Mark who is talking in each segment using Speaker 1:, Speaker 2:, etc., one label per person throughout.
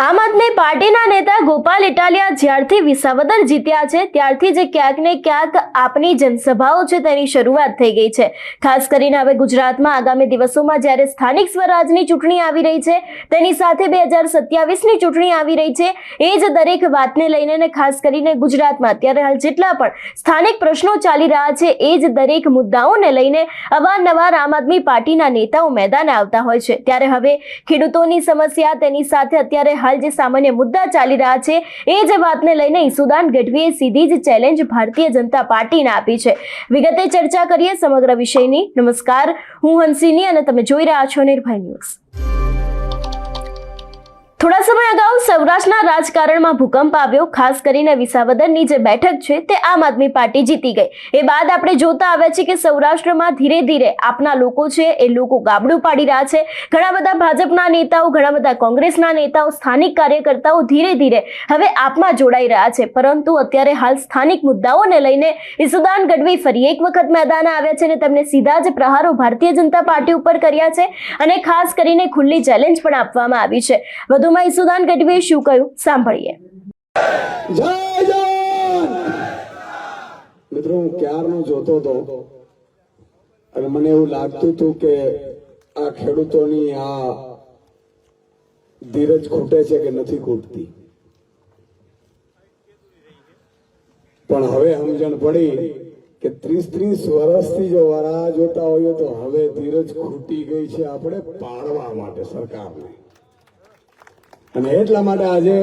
Speaker 1: આમ આદમી પાર્ટીના નેતા ગોપાલ ઇટાલિયા જ્યારથી વિસાવદર જીત્યા છે ત્યારથી જ ક્યાંક ને ક્યાંક આપની જનસભાઓ છે તેની શરૂઆત થઈ ગઈ છે। ખાસ કરીને હવે ગુજરાતમાં આગામી દિવસોમાં જ્યારે સ્થાનિક સ્વરાજની ચૂંટણી આવી રહી છે તેની સાથે 2027ની ચૂંટણી આવી રહી છે, એ જ દરેક વાતને લઈને ને ખાસ કરીને ગુજરાતમાં અત્યારે હાલ જેટલા પણ સ્થાનિક પ્રશ્નો ચાલી રહ્યા છે એ જ દરેક મુદ્દાઓને લઈને અવારનવાર આમ આદમી પાર્ટીના નેતાઓ મેદાને આવતા હોય છે। ત્યારે હવે ખેડૂતોની સમસ્યા તેની સાથે અત્યારે હાલ જે સામાન્ય મુદ્દા ચાલી રહ્યા છે એ જ વાતને લઈને ઈસુદાન ગઢવીએ સીધી જ ચેલેન્જ ભારતીય જનતા પાર્ટીને આપી છે। વિગતે ચર્ચા કરીએ સમગ્ર વિષયની। નમસ્કાર, હું હંસિની અને તમે જોઈ રહ્યા છો નિર્ભય ન્યૂઝ। થોડા સમય અગાઉ સૌરાષ્ટ્રના રાજકારણમાં ભૂકંપ આવ્યો। ખાસ કરીને વિસાવદરની જે બેઠક છે તે આમ આદમી પાર્ટી જીતી ગઈ। એ બાદ આપણે જોતા આવ્યા છીએ કે સૌરાષ્ટ્રમાં ધીરે ધીરે આપના લોકો છે એ લોકો ગાબડું પાડી રહ્યા છે। ઘણા બધા ભાજપના નેતાઓ, ઘણા બધા કોંગ્રેસના નેતાઓ, સ્થાનિક કાર્યકર્તાઓ ધીરે ધીરે હવે આપમાં જોડાઈ રહ્યા છે। પરંતુ અત્યારે હાલ સ્થાનિક મુદ્દાઓને લઈને ઈસુદાન ગઢવી ફરી એક વખત મેદાને આવ્યા છે અને તેમને સીધા જ પ્રહારો ભારતીય જનતા પાર્ટી ઉપર કર્યા છે અને ખાસ કરીને ખુલ્લી ચેલેન્જ પણ આપવામાં આવી છે। વધુ ઈસુદાન ગઢવીએ શું કહ્યું સાંભળીએ।
Speaker 2: જય જવાન। મિત્રો, હું ક્યારનો જોતો હતો અને મને એવું લાગતું હતું કે આ ખેડૂતોની આ ધીરજ ખૂટે છે કે નથી ખૂટતી, પણ હવે સમજણ પડી કે 30 વર્ષથી જો વારા જોતા હોઈએ તો હવે ધીરજ ખૂટી ગઈ છે આપણે પાડવા માટે સરકારને। અને એટલા માટે આજે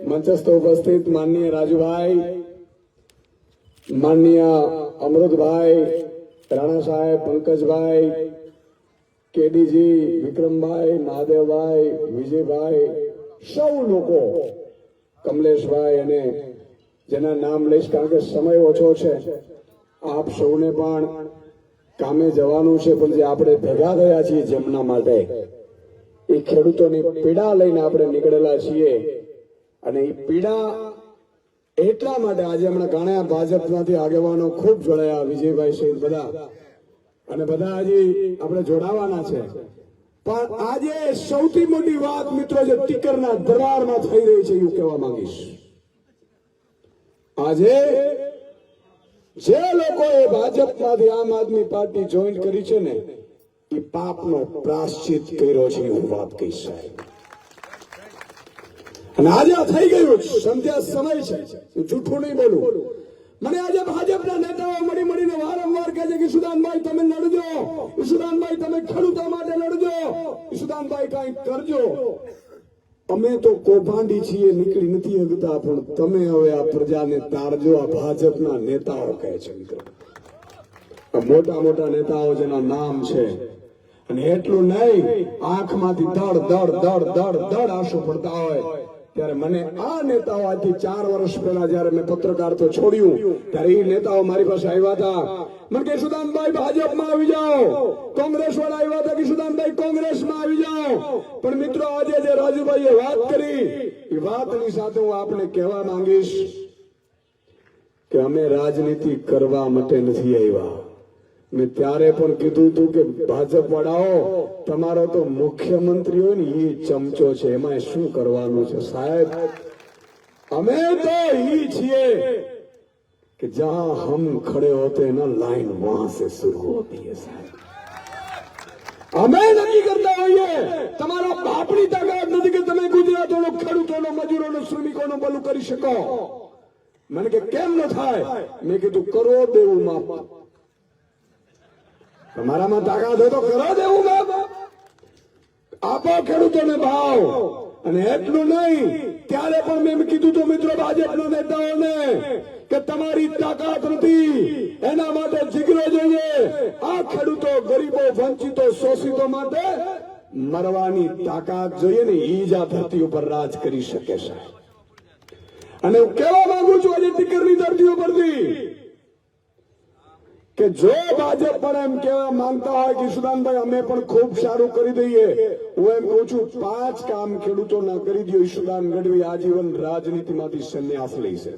Speaker 2: મંચસ્થ ઉપસ્થિત માનનીય રાજુભાઈ, માનનીય અમૃતભાઈ, રાણા સાહેબ, પંકજભાઈ, કેડીજી, વિક્રમભાઈ, મહાદેવભાઈ, વિજયભાઈ, સૌ લોકો, કમલેશભાઈ અને જેના નામ લઈશ કારણ કે સમય ઓછો છે, આપ સૌને પણ કામે જવાનું છે, પણ જે આપણે ભેગા થયા છીએ જેમના માટે એ ખેડૂતોની પીડા લઈને આપણે નીકળેલા છીએ। અને એ પીડા એટલા માટે આજે હમણાં ઘણા ભાજપમાંથી આગેવાનો ખૂબ જોડાયા, વિજયભાઈ સહિત બધા, અને બધા હજી આપણે જોડાવાના છે। પણ આજે સૌથી મોટી વાત મિત્રો જે ટીકરના દરબારમાં થઈ રહી છે એવું કહેવા માંગીશ। આજે જે લોકોએ ભાજપમાંથી આમ આદમી પાર્ટી જોઈન કરી છે ને એ પાપનો પ્રાશ્ચિત કર્યો છે હું વાત કહીશ સાહેબ। અને આજે થઈ ગયું સંધ્યા સમય છે, હું જૂઠું નહીં બોલું। મને આજે ભાજપના નેતાઓ મળીને વારંવાર કહે છે કે ઈસુદાનભાઈ તમે લડજો, ઈસુદાનભાઈ તમે ખેડૂતો માટે લડજો, ઈસુદાનભાઈ કઈ કરજો। અમે તો કૌભાંડી છીએ, નીકળી નથી શકતા, પણ તમે હવે આ પ્રજાને તારજો, આ ભાજપના નેતાઓ કહે છે મિત્રો। મોટા મોટા નેતાઓ જેના નામ છે, અને એટલું નહીં આંખમાંથી દડ દડ દડ દડ દડ આંસુ પડતા હોય ત્યારે મને આ નેતાઓ આજથી 4 વર્ષ પહેલા જયારે મેં પત્રકાર તો છોડ્યું ત્યારે એ નેતાઓ મારી પાસે આવ્યા હતા, મને કે ઈસુદાનભાઈ ભાજપમાં આવી જાઓ, કોંગ્રેસ વાળા આવ્યા હતા કે ઈસુદાનભાઈ કોંગ્રેસમાં આવી જાઓ। પણ મિત્રો આજે જે રાજુભાઈએ વાત કરી એ વાતની સાથે હું આપને કહેવા માંગીશ કે અમે રાજનીતિ કરવા માટે નથી આવ્યા। મેં ત્યારે પણ કીધું હતું કે ભાજપ વાળાઓ તમારો તો મુખ્યમંત્રી હોય ને એ ચમચો છે, એમાં શું કરવાનું છે સાહેબ। અમે તો એ છીએ કે જહાં હમ ખડે હોતે ના લાઈન વહાં સે શુरू હોતી है સાહેબ। અમે નક્કી કરતા હોઈએ, તમારા બાપની તાકાત નથી કે તમે ગુજરાતોનો, ખેડૂતોનો, મજૂરોનો, શ્રમિકોનો ભલું કરી શકો। મને કે કેમ ન થાય? મેં કીધું કરો દેવું માફ, તમારામાં તાકાત હોય તો કરો દેવું માફ, આપો ખેડૂતોને ભાવ। અને એટલું નહીં, ત્યારે પણ મેં કીધું તો મિત્રો ભાજપના નેતાઓને કે તમારી તાકાત નથી, એના માટે જીગરો જોઈએ। આ ખેડૂતો, ગરીબો, વંચિતો, શોષિતો માટે મરવાની તાકાત જોઈએ ને, ઈ જ આ ધરતી ઉપર રાજ કરી શકે છે। અને હું કહેવા માંગુ છું આજે ટીકરની ધરતીઓ પરથી કે જો ભાજપ પણ એમ કહેવા માંગતા હોય કે ઈસુદાનભાઈ અમે પણ ખૂબ સારું કરી દઈએ, હું એમ કહું છું 5 કામ ખેડૂતોના કરી દો, ઈસુદાન ગઢવી આજીવન રાજનીતિમાંથી સંન્યાસ લેશે।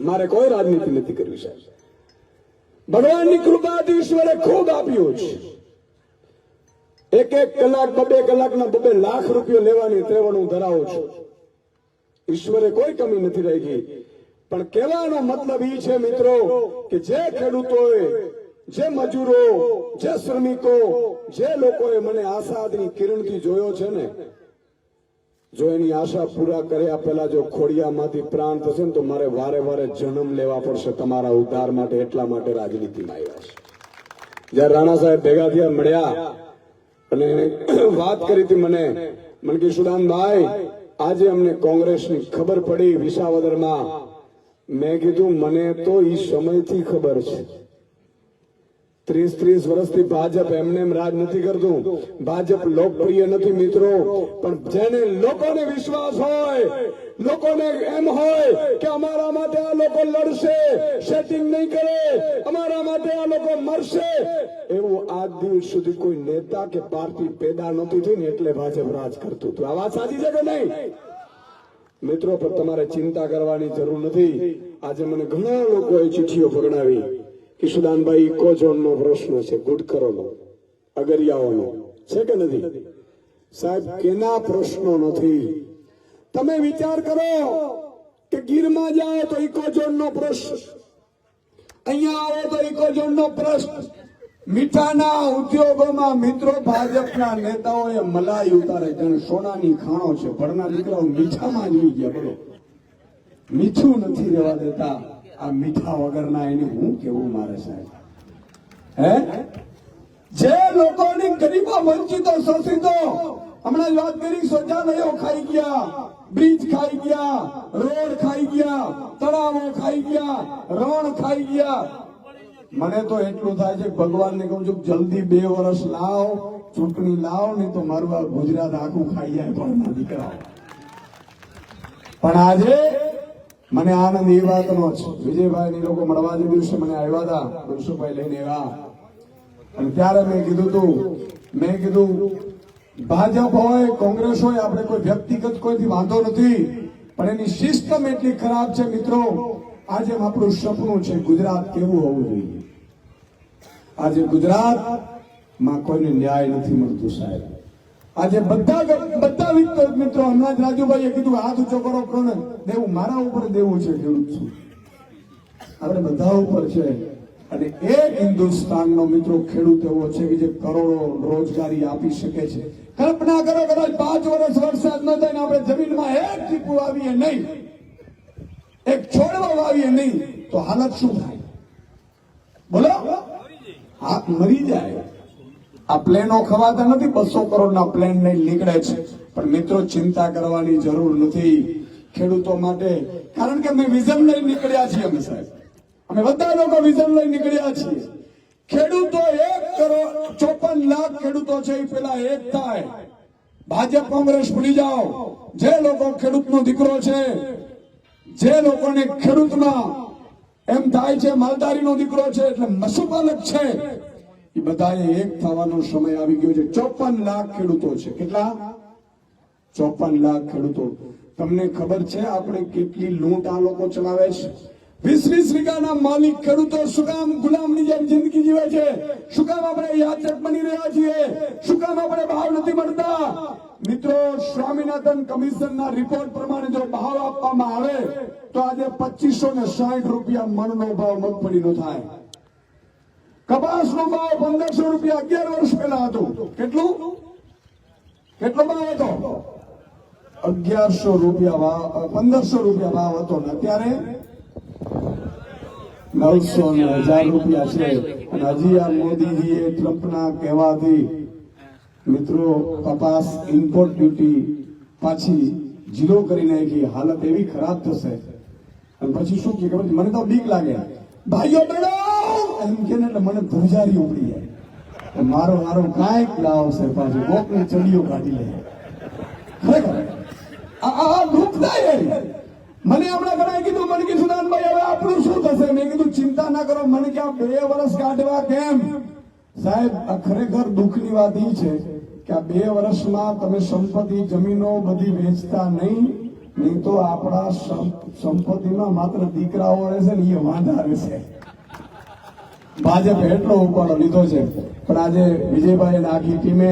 Speaker 2: મારે કોઈ રાજનીતિ નથી કરવી સાહેબ। ભગવાનની કૃપાથી ઈશ્વરે ખૂબ આપ્યું છે। એક કલાક 2 કલાકના 2 લાખ રૂપિયા લેવાની ત્રેવડ હું ધરાવું છું. ઈશ્વરે કોઈ કમી નથી રાખી. પણ કહેવાનો મતલબ એ છે મિત્રો કે જે ખેડૂતોએ, જે મજૂરો, જે શ્રમિકો, જે લોકોએ મને આશાની કિરણથી જોયો છે ને, જો એની આશા પૂરા કર્યા પહેલા જો ખોડિયામાંથી પ્રાણ થશે ને તો મારે વારે વારે જન્મ લેવા પડશે તમારા ઉદ્ધાર માટે. એટલા માટે રાજનીતિમાં આવ્યા છે. જયારે રાણા સાહેબ ભેગા થયા, મળ્યા અને એને વાત કરી હતી મને કે સુદાનભાઈ આજે અમને કોંગ્રેસની ખબર પડી વિસાવદરમાં. મેં કીધું મને તો ઈ સમયથી ખબર છે. 30 વર્ષથી ભાજપ એમને રાજ નથી કરતું. ભાજપ લોકપ્રિય નથી મિત્રો, પણ જેને લોકોને વિશ્વાસ હોય, લોકોને એમ હોય કે અમારા માટે આ લોકો લડશે, સેટિંગ નહીં કરે, અમારા માટે આ લોકો મરશે, એવું આજ દિવસ સુધી કોઈ નેતા કે પાર્ટી પેદા નહોતી થઈ ને એટલે ભાજપ રાજ કરતું હતું. આ વાત સાચી છે કે નહીં મિત્રો? પર તમારે ચિંતા કરવાની જરૂર નથી. આજે મને ઘણા લોકોએ ચિઠ્ઠીઓ પકડાવી કે સુદાનભાઈ ઇકોઝોનનો પ્રશ્ન છે, ગુડકરોનો, અગરિયાઓનો છે કે નથી? સાહેબ કેના પ્રશ્નો નથી? તમે વિચાર કરો કે ગીરમાં જાઓ તો ઇકોઝોનનો પ્રશ્ન, અહીંયા આવો તો ઇકોઝોનનો પ્રશ્ન. મીઠાના ઉદ્યોગોમાં મિત્રો ભાજપના નેતાઓએ મલાઈ ઉતારે, જાણે સોનાની ખાણો છે. ભણના દીકરાઓ મીઠામાં જોઈ ગયા. બોલો, મીઠું નથી રહેવા દેતા. આ મીઠા વગરના એને હું કેવું મારે સાહેબ? હે, જે લોકોની ગરીબો, વંચિતો, શોષિતો, હમણાં વાત કરી, શૌચાલયો ખાઈ ગયા, બ્રિજ ખાઈ ગયા, રોડ ખાઈ ગયા, તળાવો ખાઈ ગયા, રણ ખાઈ ગયા. મને તો એટલું થાય છે ભગવાનને કહું છું જલ્દી 2 વર્ષ લાવ, ચૂંટણી લાવ, નહીં તો મારું આ ગુજરાત આખું ખાઈ જાય ભણના દીકરાઓ. પણ આજે મને આનંદ એ વાતનો છે, વિજયભાઈ ની લોકો મળવા જે દિવસે મને આવ્યા હતા, ગુરસુભાઈ લઈને આવ્યા, અને ત્યારે મેં કીધું ભાજપ હોય, કોંગ્રેસ હોય, આપણે કોઈ વ્યક્તિગત કોઈથી વાંધો નથી, પણ એની સિસ્ટમ એટલી ખરાબ છે મિત્રો. આજે આપણું સપનું છે ગુજરાત કેવું હોવું જોઈએ. આજે ગુજરાતમાં કોઈને ન્યાય નથી મળતું સાહેબ. આજે બધા મિત્રો, હમણાં જ રાજુભાઈએ કીધું હાથ ઊંચો કરો, કોને દેવું? મારા ઉપર દેવું છે, ખેડૂત છું, આપણે બધા ઉપર છે. અને એક હિન્દુસ્તાનનો મિત્રો ખેડૂત એવો છે કે જે કરોડો રોજગારી આપી શકે છે. કલ્પના કરો કદાચ 5 વર્ષ વરસાદ ન થાય ને આપણે જમીનમાં એક ટીપું આવીએ નહીં, એક છોડવો વાવીએ નહીં, તો હાલત શું થાય? બોલો, હાથ મરી જાય. આ પ્લેનો ખવાતા નથી, 200 કરોડના પ્લેન લઈને નીકળે છે. પણ મિત્રો ચિંતા કરવાની જરૂર નથી ખેડૂતો માટે, કારણ કે અમે વિઝન લઈને નીકળ્યા છીએ. અમે સાહેબ, અમે બધા લોકો વિઝન લઈને નીકળ્યા છીએ. ખેડૂતો 1 કરોડ 54 લાખ ખેડૂતો છે, એ પેલા એક થાય. ભાજપ કોંગ્રેસ ભૂલી જાઓ. જે લોકો ખેડૂતનો દીકરો છે, જે લોકોને ખેડૂતમાં એમ થાય છે માલધારીનો દીકરો છે, એટલે પશુપાલક છે, એ બધાએ એક થવાનો સમય આવી ગયો છે. 54 લાખ ખેડૂતો છે. કેટલા? 54 લાખ ખેડૂતો. તમને ખબર છે આપણે કેટલી લૂંટ આ લોકો ચલાવે છે? 20 વીઘાના માલિક ખેડૂતો શું કામ ગુલામની જેમ જિંદગી જીવે છે? શું કામ આપણે યાચક બની રહ્યા છીએ? શું કામ આપણે ભાવ નથી મળતા? મિત્રો, સ્વામિનાથન કમિશનના રિપોર્ટ પ્રમાણે જો ભાવ આપવામાં આવે તો આજે 2560 રૂપિયા મણનો ભાવ મગફળીનો થાય. કપાસનો ભાવ 1500 રૂપિયા 11 વર્ષ પહેલા હતો. કેટલો ભાવ હતો? 1100 રૂપિયા, 1500 રૂપિયા ભાવ હતો ને અત્યારે 900 ને 1000 રૂપિયા છે. અને હજી આ મોદીજીએ ટ્રમ્પના કહેવાથી મિત્રો કપાસ ઇમ્પોર્ટ ડ્યુટી પાછી 0 કરી નાખી. હાલત એવી ખરાબ થશે. અને પછી શું કે ખબર? મને તો બીક લાગે, ભાઈઓ બહેનો એમ કે ને એટલે મને ધ્રુજારી ઉપડી જાય. મારો કાંઈક લાવશે પાછું, કોકની ચડીઓ કાઢી લે. ખરેખર આ દુઃખદાય. મને હમણાં ઘણા કીધું, મને કીધું સુદાનભાઈ હવે આપણું શું થશે? મેં કીધું ચિંતા ના કરો. મને કે 2 વર્ષ કાઢવા કેમ? સાહેબ, આ ખરેખર દુઃખની વાત એ છે કે આ 2 વર્ષમાં તમે સંપત્તિ જમીનો બધી વેચતા નહીં તો આપણા સંપત્તિમાં માત્ર દીકરાઓ રહેશે ને, એ વાંધા રહેશે. ભાજપે એટલો ઉપાડો લીધો છે, પણ આજે વિજયભાઈ અને આખી ટીમે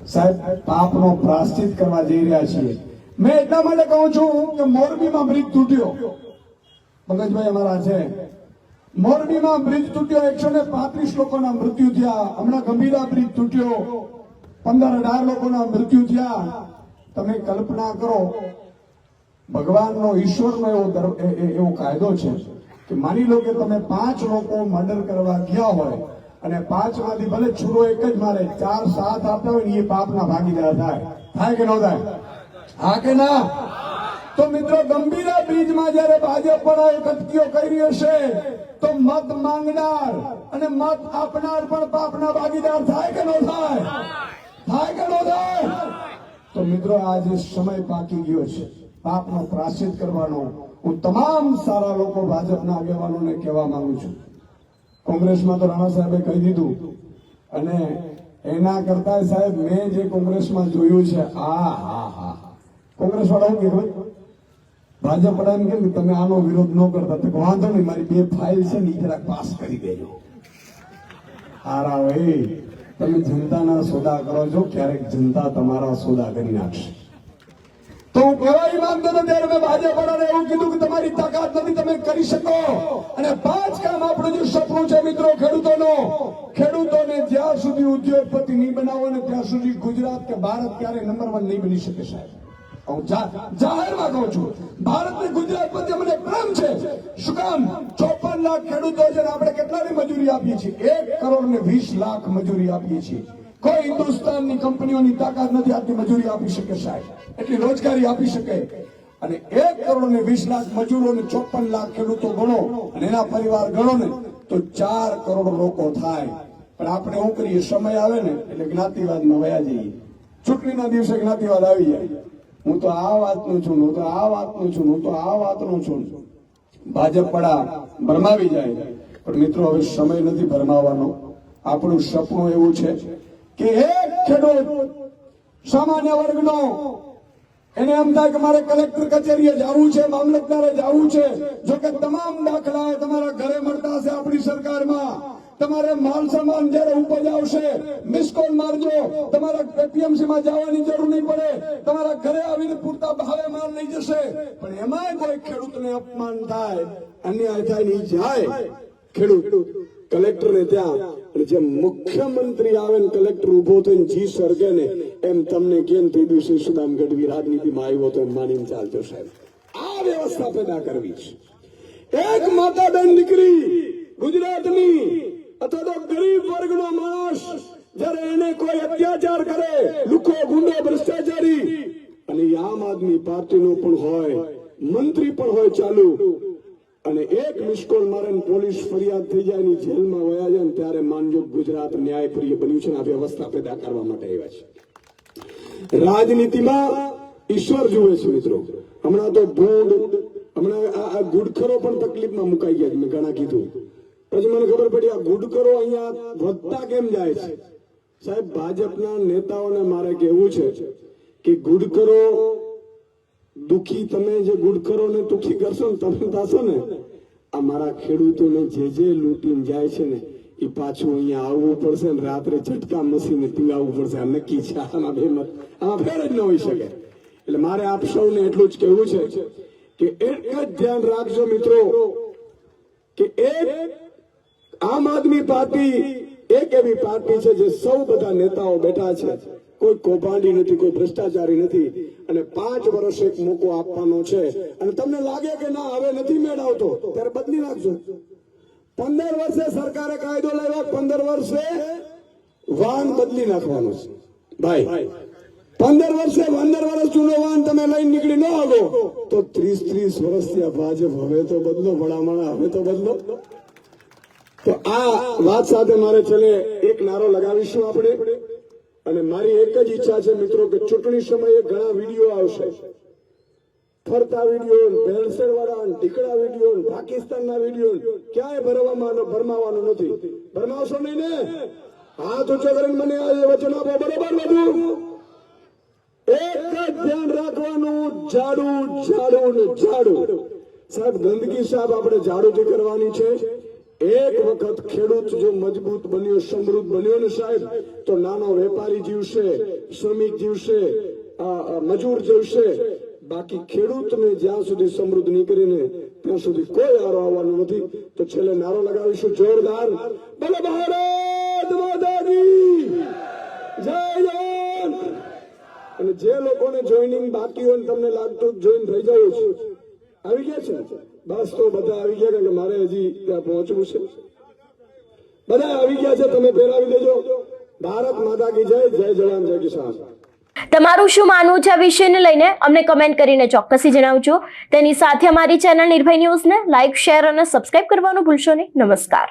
Speaker 2: સાહેબ પાપનો પ્રાયશ્ચિત કરવા જઈ રહ્યા છીએ. મેં એટલા માટે કહું છું કે મોરબીમાં બ્રિજ તૂટ્યો, પંકજભાઈ અમારા છે, મોરબીમાં બ્રિજ તૂટ્યો, 135 લોકોના મૃત્યુ થયા. હમણાં ગંભીરા બ્રિજ તૂટ્યો, 15-18 લોકોના મૃત્યુ થયા. તમે કલ્પના કરો, ભગવાનનો ઈશ્વરનો એવો કાયદો છે કે માની લો કે તમે 5 લોકો મર્ડર કરવા ગયા હોય અને 5 માંથી ભલે છૂરો એક જ મારે, 4 સાથ આપતા હોય ને એ પાપના ભાગીદાર થાય કે ન થાય? હા કે ના? તો મિત્રો ગંભીરા બ્રિજમાં જયારે ભાજપ પણ કટકીઓ કરી હશે તો મત માંગનાર અને મત આપનાર પણ પાપના ભાગીદાર થાય કે ન થાય? થાય કે ન થાય? તો મિત્રો આજે સમય પાકી ગયો છે પાપનો પ્રાયશ્ચિત કરવાનો. હું તમામ સારા લોકો ભાજપના આગેવાનોને કહેવા માંગુ છું, કોંગ્રેસમાં તો રાણા સાહેબે કહી દીધું, અને એના કરતા સાહેબ મેં જે કોંગ્રેસમાં જોયું છે, કોંગ્રેસ વાળા શું કે ભાજપ વાળા એમ કે તમે આનો વિરોધ ન કરતા, તો વાંધો નહીં, મારી 2 ફાઇલ છે ને એ જરાક પાસ કરી દેજો. હારા ભાઈ, તમે જનતાના સોદા કરો છો, ક્યારેક જનતા તમારા સોદા કરી નાખશે. તો હું કહેવા માંગતો હતો ત્યારે મેં ભાજપ વાળાને એવું કીધું કે તમારી તાકાત નથી, તમે કરી શકો. અને 5 કામ આપણું જે સપનું છે મિત્રો ખેડૂતોને જ્યાં સુધી ઉદ્યોગપતિ નહીં બનાવો ને ત્યાં સુધી ગુજરાત કે ભારત ક્યારે નંબર 1 નહીં બની શકે સાહેબ. હું જાહેરમાં કહું છું, ભારત ને ગુજરાત પ્રત્યે મને પ્રેમ છે. શું કામ? 54 લાખ ખેડૂતો છે ને આપણે કેટલાની મજૂરી આપીએ છીએ? 1 કરોડ ને 20 લાખ મજૂરી આપીએ છીએ. કોઈ હિન્દુસ્તાનની કંપનીઓની તાકાત નથી આટલી મજૂરી આપી શકે સાહેબ, એટલી રોજગારી આપી શકે. અને 1 કરોડ ને 20 લાખ મજૂરો ને 54 લાખ ખેડૂતો ગણો અને એના પરિવાર ગણો ને તો 4 કરોડ લોકો થાય. પણ આપણે શું કરીએ, સમય આવે ને એટલે જ્ઞાતિવાદમાં વયા જઈએ. ચૂંટણીના દિવસે જ્ઞાતિવાદ આવી જાય. હું તો આ વાતનું છું, હું તો આ વાતનું છું, હું તો આ વાતનું છું. ભાજપ પડા ભરમાવી જાય. પણ મિત્રો હવે સમય નથી ભરમાવાનો. આપણું સપનું એવું છે કે એક ખેડૂત સામાન્ય વર્ગનો એને એમ થાય કે મારે કલેક્ટર કચેરીએ જવું છે, મામલતદારે જવું છે. જો કે તમામ દાખલા તમારા ઘરે મળતા હશે આપણી સરકારમાં. તમારે માલ સામાન જયારે ઉપજ આવશે મિસ કોલ મારજો, તમારા એપીએમસી માં જવાની જરૂર નહીં પડે, તમારા ઘરે આવીને પૂરતા ભાવે માલ લઈ જશે. પણ એમાંય કોઈ ખેડૂતને અપમાન થાય, અન્યાય થાય નહીં જાય ખેડૂત કલેક્ટર ને ત્યાં, અને જે મુખ્યમંત્રી આવે ને કલેક્ટર ઉભો થઈને જી સરગે ને એમ તમને કેમ તે દિવસે સુદામ ગઢવી રાજનીતિમાં આવ્યો તો એમ માનીને ચાલજો સાહેબ. આ વ્યવસ્થા પેદા કરવી છે. એક માતા બેન દીકરી ગુજરાતની અથવા તો ગરીબ વર્ગનો માણસ જયારે એને કોઈ અત્યાચાર કરે, લુખો ગુંડો ભ્રષ્ટાચારી, અને આમ આદમી પાર્ટીનો પણ હોય, મંત્રી પણ હોય ચાલુ, અને એક મિસકોલ મારે પોલીસ ફરિયાદ થઈ જાય ની જેલમાં વયા જાય ત્યારે માનજો ગુજરાત ન્યાયપ્રિય બન્યું છે. આ વ્યવસ્થા પેદા કરવા માટે આવ્યા છે. રાજનીતિમાં ઈશ્વર જુએ છે મિત્રો. હમણાં તો હમણાં આ ગુડખરો પણ તકલીફમાં મુકાઈ ગયા, મેં ઘણા કીધું. પછી મને ખબર પડી આ ગુડખરો અહીંયા વધતા કેમ જાય છે સાહેબ. ભાજપના નેતાઓને મારે કહેવું છે કે ગુડખરો દુખી, તમે જે ગુડખરોને દુખી કરશો ને તમે થશો ને, આ મારા ખેડૂતોને જે લૂંટીને જાય છે ને એ પાછું અહીંયા આવવું પડશે ને રાત્રે ઝટકા મસીને પીવાવું પડશે. આ નક્કી છે. આમાં ફેર જ ન હોઈ શકે. એટલે મારે આપ સૌને એટલું જ કહેવું છે કે એક જ ધ્યાન રાખજો મિત્રો કે એક આમ આદમી પાર્ટી એક એવી પાર્ટી છે જે સૌ બધા નેતાઓ બેઠા છે, કોઈ કૌભાંડી નથી, કોઈ ભ્રષ્ટાચારી નથી, અને 5 વર્ષ એક મોકો આપવાનો છે. અને તમને લાગે કે ના હવે નથી મેળ આવતો ત્યારે બદલી નાખજો. 15 વર્ષે સરકારે કાયદો લાવ્યો, 15 વર્ષે વાન બદલી નાખવાનો છે ભાઈ. 15 વર્ષે 15 વર્ષ જૂનો વાન તમે લઈને નીકળી ન આવો તો 30 વર્ષથી આ ભાજપ હવે તો બદલો, ભલામણા હવે તો બદલો. તો આ વાત સાથે મારે છેલ્લે એક નારો લગાવીશું આપણે. અને મારી એક જ ઈચ્છા છે મિત્રો કે ચૂંટણી સમયે ઘણા વિડીયો આવશે, ફરતા વિડીયો, ભેળસેળ વાળા, ઢીકડા વિડીયો, પાકિસ્તાનના વિડીયો, ક્યાંય ભરમાવાનું નથી. ભરમાવશો નહીં ને? હાથ ઊંચો કરીને મને આ વચન આપો, બરોબર? બધું એક જ ધ્યાન રાખવાનું, ઝાડુ સાહેબ. ગંદકી સાહેબ આપણે ઝાડુથી કરવાની છે. એક વખત ખેડૂત જો મજબૂત બન્યો, સમૃદ્ધ બન્યો ને સાહેબ, તો નાનો વેપારી જીવશે, શ્રમિક જીવશે, મજૂર જીવશે. બાકી ખેડૂતને જ્યાં સુધી સમૃદ્ધ નહીં કરીને ત્યાં સુધી કોઈ આરો આવવાનો નથી. તો છેલ્લે નારો લગાવીશું જોરદાર, બોલો ભારત માતા કી જય જવાન. અને જે લોકોને જોઈનિંગ બાકી હોય ને તમને લાગતું જોઈન થઈ જવું છે, આવી ગયા છે? બસ તો બધા આવી ગયા, કારણ કે મારે હજી ત્યાં પહોંચવું છે. બધા આવી ગયા છે, તમે ફેરાવી દેજો. ભારત માતા કી જય, જય જવાન જય કિસાન.
Speaker 1: તમારું શું માનવું છે આ વિષયને લઈને અમને કમેન્ટ કરીને ચોક્કસથી જણાવજો. તેની સાથે અમારી ચેનલ નિર્ભય ન્યૂઝને લાઇક, શેર અને સબસ્ક્રાઇબ કરવાનું ભૂલશો નહીં. નમસ્કાર.